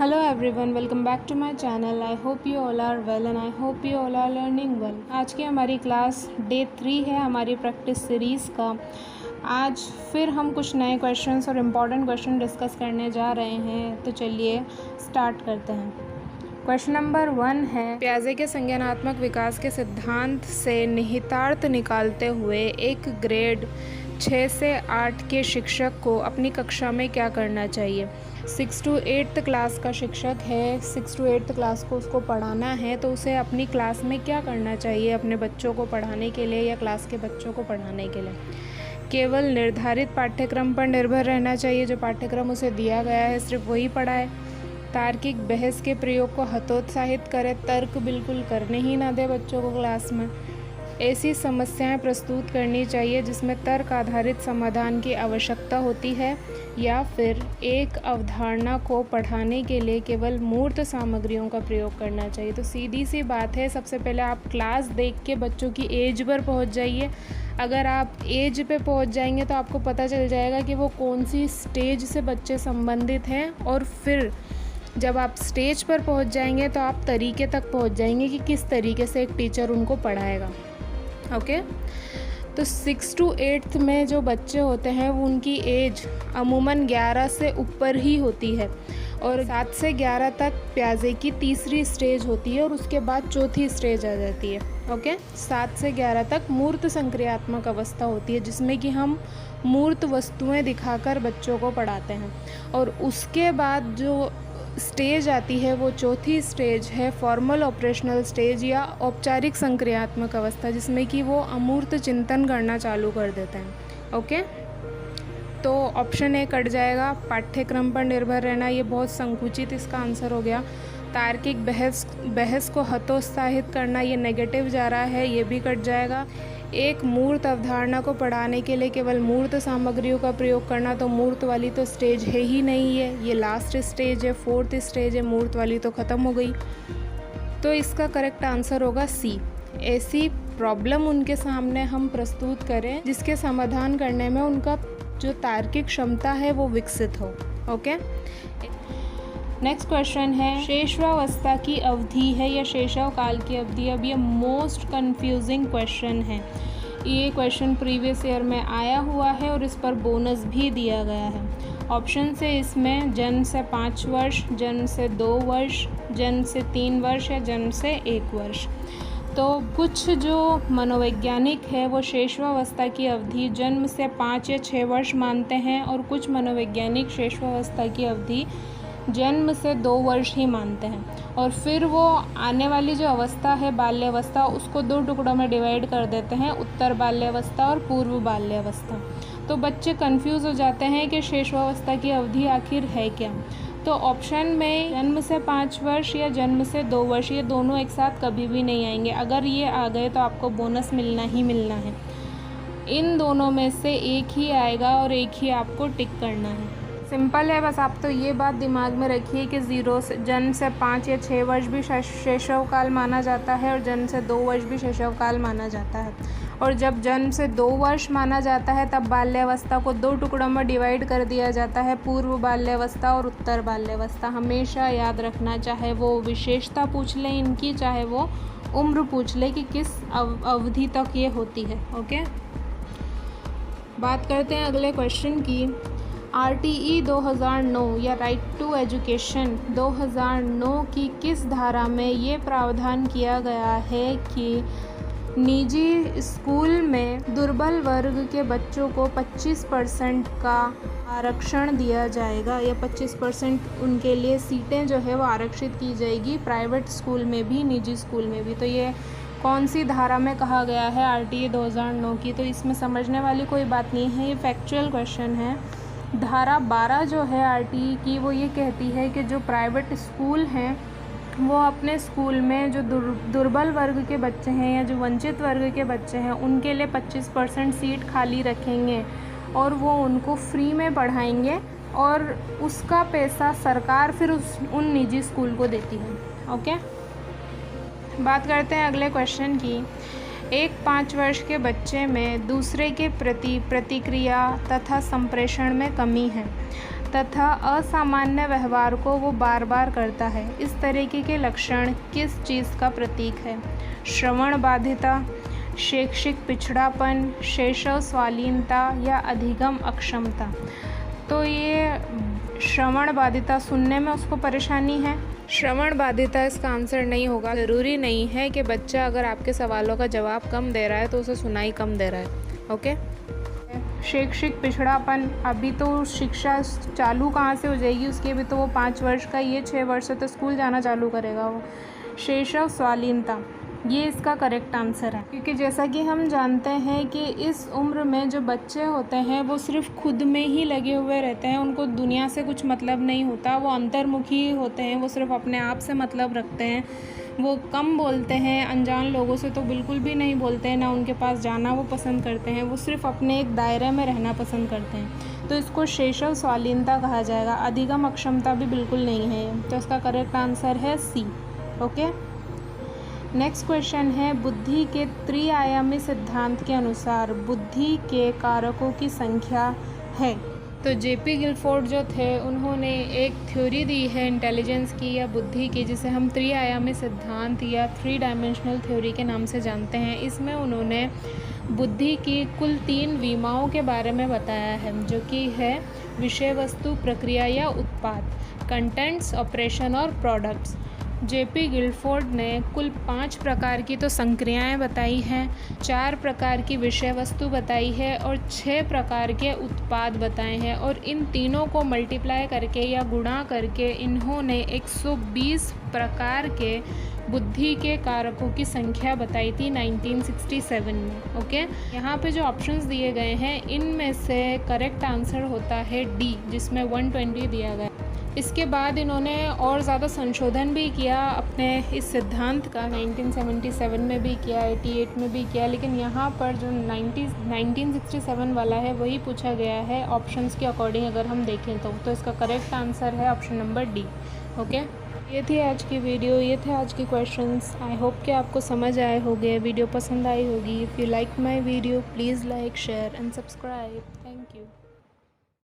Hello everyone, welcome back to my channel. I hope you all are well and I hope you all are learning well. आज की हमारी class day 3 है हमारी practice series का। आज फिर हम कुछ नए क्वेश्चंस और इम्पॉर्टेंट क्वेश्चन डिस्कस करने जा रहे हैं, तो चलिए स्टार्ट करते हैं। क्वेश्चन नंबर 1 है, पियाजे के संज्ञानात्मक विकास के सिद्धांत से निहितार्थ निकालते हुए एक ग्रेड 6 से 8 के शिक्षक को अपनी कक्षा में क्या करना चाहिए। 6 to 8th क्लास का शिक्षक है, 6 to 8th क्लास को उसको पढ़ाना है, तो उसे अपनी क्लास में क्या करना चाहिए अपने बच्चों को पढ़ाने के लिए या क्लास के बच्चों को पढ़ाने के लिए। केवल निर्धारित पाठ्यक्रम पर निर्भर रहना चाहिए, जो पाठ्यक्रम उसे दिया गया है सिर्फ वही पढ़ाए। तार्किक बहस के प्रयोग को हतोत्साहित करे, तर्क बिल्कुल करने ही ना दे बच्चों को क्लास में। ऐसी समस्याएं प्रस्तुत करनी चाहिए जिसमें तर्क आधारित समाधान की आवश्यकता होती है, या फिर एक अवधारणा को पढ़ाने के लिए केवल मूर्त सामग्रियों का प्रयोग करना चाहिए। तो सीधी सी बात है, सबसे पहले आप क्लास देख के बच्चों की एज पर पहुंच जाइए। अगर आप एज पे पहुंच जाएंगे तो आपको पता चल जाएगा कि वो कौन सी स्टेज से बच्चे संबंधित हैं, और फिर जब आप स्टेज पर पहुंच जाएंगे तो आप तरीके तक पहुंच जाएंगे कि किस तरीके से एक टीचर उनको पढ़ाएगा। ओके, तो 6 to 8th में जो बच्चे होते हैं वो उनकी एज अमूमन 11 से ऊपर ही होती है, और 7 से 11 तक पियाजे की तीसरी स्टेज होती है और उसके बाद चौथी स्टेज आ जाती है। ओके, 7 से 11 तक मूर्त संक्रियात्मक अवस्था होती है, जिसमें कि हम मूर्त वस्तुएं दिखाकर बच्चों को पढ़ाते हैं, और उसके बाद जो स्टेज आती है वो चौथी स्टेज है फॉर्मल ऑपरेशनल स्टेज या औपचारिक संक्रियात्मक अवस्था, जिसमें कि वो अमूर्त चिंतन करना चालू कर देते हैं। ओके, तो ऑप्शन ए कट जाएगा, पाठ्यक्रम पर निर्भर रहना, ये बहुत संकुचित इसका आंसर हो गया। तार्किक बहस को हतोत्साहित करना, ये नेगेटिव जा रहा है, ये भी कट जाएगा। एक मूर्त अवधारणा को पढ़ाने के लिए केवल मूर्त सामग्रियों का प्रयोग करना, तो मूर्त वाली तो स्टेज है ही नहीं है, ये लास्ट स्टेज है, 4th स्टेज है, मूर्त वाली तो ख़त्म हो गई। तो इसका करेक्ट आंसर होगा सी। ऐसी प्रॉब्लम उनके सामने हम प्रस्तुत करें जिसके समाधान करने में उनका जो तार्किक क्षमता है वो विकसित हो। ओके, नेक्स्ट क्वेश्चन है, शैशवावस्था की अवधि है या शैशव काल की अवधि। अब ये मोस्ट कंफ्यूजिंग क्वेश्चन है। ये क्वेश्चन प्रीवियस ईयर में आया हुआ है और इस पर बोनस भी दिया गया है। ऑप्शन से इसमें जन्म से 5 वर्ष, जन्म से 2 वर्ष, जन्म से 3 वर्ष या जन्म से 1 वर्ष। तो कुछ जो मनोवैज्ञानिक है वो शैशवावस्था की अवधि जन्म से 5 या 6 वर्ष मानते हैं, और कुछ मनोवैज्ञानिक शैशवावस्था की अवधि जन्म से 2 वर्ष ही मानते हैं, और फिर वो आने वाली जो अवस्था है बाल्यावस्था, उसको 2 टुकड़ों में डिवाइड कर देते हैं, उत्तर बाल्यावस्था और पूर्व बाल्यावस्था। तो बच्चे कंफ्यूज हो जाते हैं कि शैशवावस्था की अवधि आखिर है क्या। तो ऑप्शन में जन्म से 5 वर्ष या जन्म से 2 वर्ष, ये दोनों एक साथ कभी भी नहीं आएंगे। अगर ये आ गए तो आपको बोनस मिलना ही मिलना है। इन दोनों में से एक ही आएगा और एक ही आपको टिक करना है। सिंपल है, बस आप तो ये बात दिमाग में रखिए कि जन्म से 5 या 6 वर्ष भी शैशव काल माना जाता है, और जन्म से 2 वर्ष भी शैशव काल माना जाता है। और जब जन्म से 2 वर्ष माना जाता है तब बाल्यावस्था को 2 टुकड़ों में डिवाइड कर दिया जाता है, पूर्व बाल्यावस्था और उत्तर बाल्यावस्था। हमेशा याद रखना, चाहे वो विशेषता पूछ लें इनकी, चाहे वो उम्र पूछ ले कि किस अवधि तक ये होती है। ओके, बात करते हैं अगले क्वेश्चन की। RTE 2009 या राइट टू एजुकेशन 2009 की किस धारा में ये प्रावधान किया गया है कि निजी स्कूल में दुर्बल वर्ग के बच्चों को 25% का आरक्षण दिया जाएगा, या 25% उनके लिए सीटें जो है वो आरक्षित की जाएगी, प्राइवेट स्कूल में भी निजी स्कूल में भी। तो ये कौन सी धारा में कहा गया है RTE 2009 की, तो इसमें समझने वाली कोई बात नहीं है, ये फैक्चुअल क्वेश्चन है। धारा 12 जो है RTE की वो ये कहती है कि जो प्राइवेट स्कूल हैं वो अपने स्कूल में जो दुर्बल वर्ग के बच्चे हैं या जो वंचित वर्ग के बच्चे हैं उनके लिए 25% सीट खाली रखेंगे, और वो उनको फ्री में पढ़ाएंगे, और उसका पैसा सरकार फिर उन निजी स्कूल को देती है। ओके, बात करते हैं अगले क्वेश्चन की। एक 5 वर्ष के बच्चे में दूसरे के प्रति प्रतिक्रिया तथा संप्रेषण में कमी है। तथा असामान्य व्यवहार को वो बार बार करता है। इस तरीके के लक्षण किस चीज़ का प्रतीक है? श्रवण बाधिता, शैक्षिक पिछड़ापन, शैशव स्वालीनता या अधिगम अक्षमता। तो ये श्रवण बाधिता, सुनने में उसको परेशानी है। श्रवण बाधिता इसका आंसर नहीं होगा। ज़रूरी नहीं है कि बच्चा अगर आपके सवालों का जवाब कम दे रहा है तो उसे सुनाई कम दे रहा है। ओके। शैक्षिक पिछड़ापन, अभी तो शिक्षा चालू कहाँ से हो जाएगी उसकी, अभी तो वो 5 वर्ष का, ये 6 वर्ष से तो स्कूल जाना चालू करेगा वो। शैशव स्वालीनता, ये इसका करेक्ट आंसर है, क्योंकि जैसा कि हम जानते हैं कि इस उम्र में जो बच्चे होते हैं वो सिर्फ खुद में ही लगे हुए रहते हैं, उनको दुनिया से कुछ मतलब नहीं होता, वो अंतर्मुखी होते हैं, वो सिर्फ अपने आप से मतलब रखते हैं, वो कम बोलते हैं, अनजान लोगों से तो बिल्कुल भी नहीं बोलते हैं, ना उनके पास जाना वो पसंद करते हैं, वो सिर्फ अपने एक दायरे में रहना पसंद करते हैं। तो इसको शैशव स्वालीनता कहा जाएगा। अधिगम अक्षमता भी बिल्कुल नहीं है, तो इसका करेक्ट आंसर है सी। ओके। नेक्स्ट क्वेश्चन है, बुद्धि के त्रिआयामी सिद्धांत के अनुसार बुद्धि के कारकों की संख्या है। तो जेपी गिलफोर्ड जो थे उन्होंने एक थ्योरी दी है इंटेलिजेंस की या बुद्धि की, जिसे हम त्रिआयामी सिद्धांत या 3 डायमेंशनल थ्योरी के नाम से जानते हैं। इसमें उन्होंने बुद्धि की कुल 3 विमाओं के बारे में बताया है, जो कि है विषय वस्तु, प्रक्रिया या उत्पाद, कंटेंट्स, ऑपरेशन और प्रोडक्ट्स। जेपी गिलफोर्ड ने कुल 5 प्रकार की तो संक्रियाएं बताई हैं, 4 प्रकार की विषय वस्तु बताई है और 6 प्रकार के उत्पाद बताए हैं, और इन तीनों को मल्टीप्लाई करके या गुणा करके इन्होंने 120 प्रकार के बुद्धि के कारकों की संख्या बताई थी 1967 में। ओके। यहाँ पे जो ऑप्शंस दिए गए हैं इनमें से करेक्ट आंसर होता है डी, जिसमें 120 दिया गया। इसके बाद इन्होंने और ज़्यादा संशोधन भी किया अपने इस सिद्धांत का, 1977 में भी किया, 88 में भी किया, लेकिन यहाँ पर जो 1967 वाला है वही पूछा गया है ऑप्शंस के अकॉर्डिंग अगर हम देखें तो इसका करेक्ट आंसर है ऑप्शन नंबर डी। ओके। ये थी आज की वीडियो, ये थे आज के क्वेश्चंस। आई होप कि आपको समझ आए होंगे, वीडियो पसंद आई होगी। If you like my video please like, share and subscribe.